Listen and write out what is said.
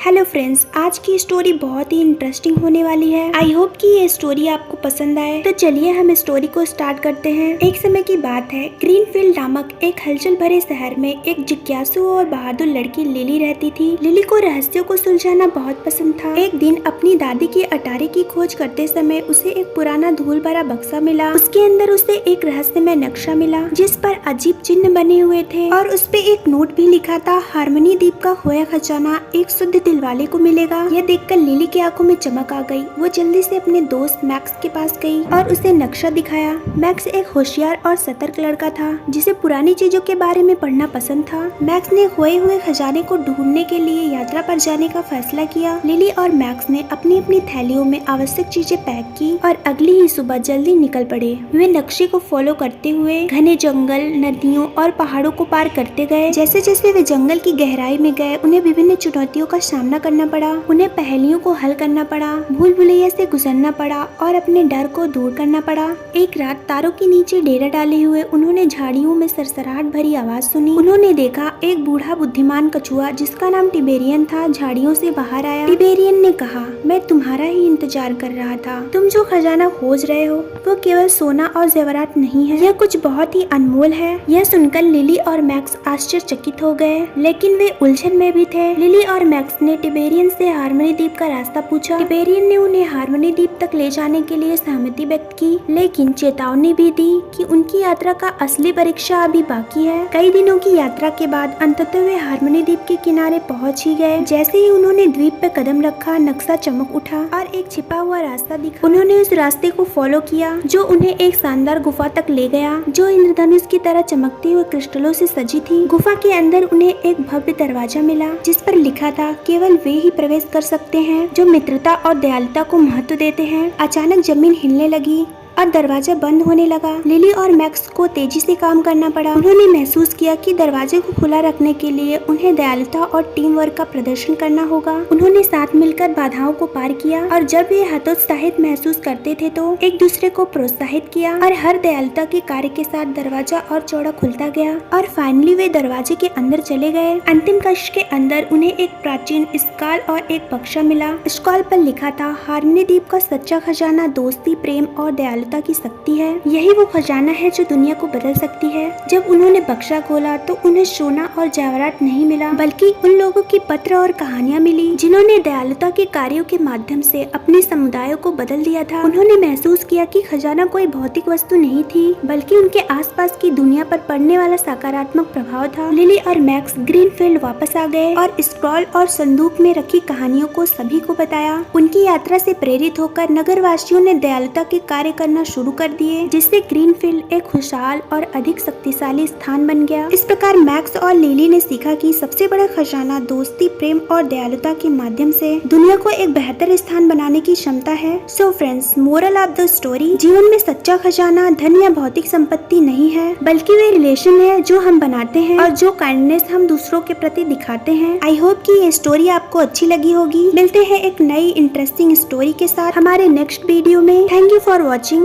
Hello friends, आज की story बहुत ही इंटरेस्टिंग होने वाली है। आई होप कि ये स्टोरी आपको पसंद आए। तो चलिए हम स्टोरी को स्टार्ट करते हैं। एक समय की बात है, ग्रीनफील्ड नामक एक हलचल भरे शहर में एक जिज्ञासु और बहादुर लड़की लिली रहती थी। लिली को रहस्यों को सुलझाना बहुत पसंद था। एक दिन अपनी दादी की अटारी की खोज करते समय उसे एक पुराना धूल भरा बक्सा मिला। उसके अंदर उसे एक रहस्यमय नक्शा मिला जिस पर अजीब चिन्ह बने हुए थे और उस पे एक नोट भी लिखा था, हारमनी द्वीप का खोया खजाना एक शुद्ध दिल वाले को मिलेगा। यह देखकर लिली की आंखों में चमक आ गई। वो जल्दी से अपने दोस्त मैक्स के पास गई और उसे नक्शा दिखाया। मैक्स एक होशियार और सतर्क लड़का था जिसे पुरानी चीजों के बारे में पढ़ना पसंद था। मैक्स ने खोए हुए खजाने को ढूंढने के लिए यात्रा पर जाने का फैसला किया। लिली और मैक्स ने अपनी अपनी थैलियों में आवश्यक चीजें पैक की और अगली ही सुबह जल्दी निकल पड़े। वे नक्शे को फॉलो करते हुए घने जंगल, नदियों और पहाड़ों को पार करते गए। जैसे जैसे वे जंगल की गहराई में गए, उन्हें विभिन्न चुनौतियों का सामना करना पड़ा। उन्हें पहेलियों को हल करना पड़ा, भूल भुलैया से गुजरना पड़ा और अपने डर को दूर करना पड़ा। एक रात तारों के नीचे डेरा डाले हुए उन्होंने झाड़ियों में सरसराहट भरी आवाज सुनी। उन्होंने देखा एक बूढ़ा बुद्धिमान कछुआ जिसका नाम टिबेरियन था झाड़ियों से बाहर आया। टिबेरियन ने कहा, मैं तुम्हारा ही इंतजार कर रहा था। तुम जो खजाना खोज रहे हो वो केवल सोना और जेवरात नहीं है, यह कुछ बहुत ही अनमोल है। यह सुनकर लिली और मैक्स आश्चर्यचकित हो गए, लेकिन वे उलझन में भी थे। लिली और मैक्स ने टिबेरियन से हारमनी द्वीप का रास्ता पूछा। टिबेरियन ने उन्हें हारमनी द्वीप तक ले जाने के लिए सहमति व्यक्त की, लेकिन चेतावनी भी दी कि उनकी यात्रा का असली परीक्षा अभी बाकी है। कई दिनों की यात्रा के बाद अंततः वे हारमनी द्वीप के किनारे पहुंच ही गए। जैसे ही उन्होंने द्वीप पे कदम रखा, नक्शा चमक उठा और एक छिपा हुआ रास्ता दिखा। उन्होंने उस रास्ते को फॉलो किया जो उन्हें एक शानदार गुफा तक ले गया जो इंद्रधनुष की तरह चमकते हुए क्रिस्टलों से सजी थी। गुफा के अंदर उन्हें एक भव्य दरवाजा मिला जिस पर लिखा था, केवल वे ही प्रवेश कर सकते हैं जो मित्रता और दयालुता को महत्व देते हैं। अचानक जमीन हिलने लगी और दरवाजा बंद होने लगा। लिली और मैक्स को तेजी से काम करना पड़ा। उन्होंने महसूस किया कि दरवाजे को खुला रखने के लिए उन्हें दयालुता और टीम वर्क का प्रदर्शन करना होगा। उन्होंने साथ मिलकर बाधाओं को पार किया और जब वे हतोत्साहित महसूस करते थे तो एक दूसरे को प्रोत्साहित किया और हर दयालुता के कार्य के साथ दरवाजा और चौड़ा खुलता गया और फाइनली वे दरवाजे के अंदर चले गए। अंतिम कक्ष के अंदर उन्हें एक प्राचीन स्क्रॉल और एक बक्सा मिला। स्क्रॉल पर लिखा था, हारमनी द्वीप का सच्चा खजाना दोस्ती, प्रेम और दयालुता की शक्ति है। यही वो खजाना है जो दुनिया को बदल सकती है। जब उन्होंने बक्सा खोला तो उन्हें सोना और जेवरात नहीं मिला, बल्कि उन लोगों की पत्र और कहानियाँ मिली जिन्होंने दयालुता के कार्यों के माध्यम से अपने समुदायों को बदल दिया था। उन्होंने महसूस किया कि खजाना कोई भौतिक वस्तु नहीं थी, बल्कि उनके आसपास की दुनिया पर पड़ने वाला सकारात्मक प्रभाव था। लिली और मैक्स ग्रीनफील्ड वापस आ गए और स्क्रॉल और संदूक में रखी कहानियों को सभी को बताया। उनकी यात्रा से प्रेरित होकर नगरवासियों ने दयालुता के कार्य करना शुरू कर दिए, जिससे ग्रीनफील्ड एक खुशहाल और अधिक शक्तिशाली स्थान बन गया। इस प्रकार मैक्स और लिली ने सीखा कि सबसे बड़ा खजाना दोस्ती, प्रेम और दयालुता के माध्यम से दुनिया को एक बेहतर स्थान बनाने की क्षमता है। So friends, moral of the story, जीवन में सच्चा खजाना धन या भौतिक संपत्ति नहीं है, बल्कि वे रिलेशन है जो हम बनाते हैं और जो काइंडनेस हम दूसरों के प्रति दिखाते हैं। आई होप कि ये स्टोरी आपको अच्छी लगी होगी। मिलते हैं एक नई इंटरेस्टिंग स्टोरी के साथ हमारे नेक्स्ट वीडियो में। Thank you for watching.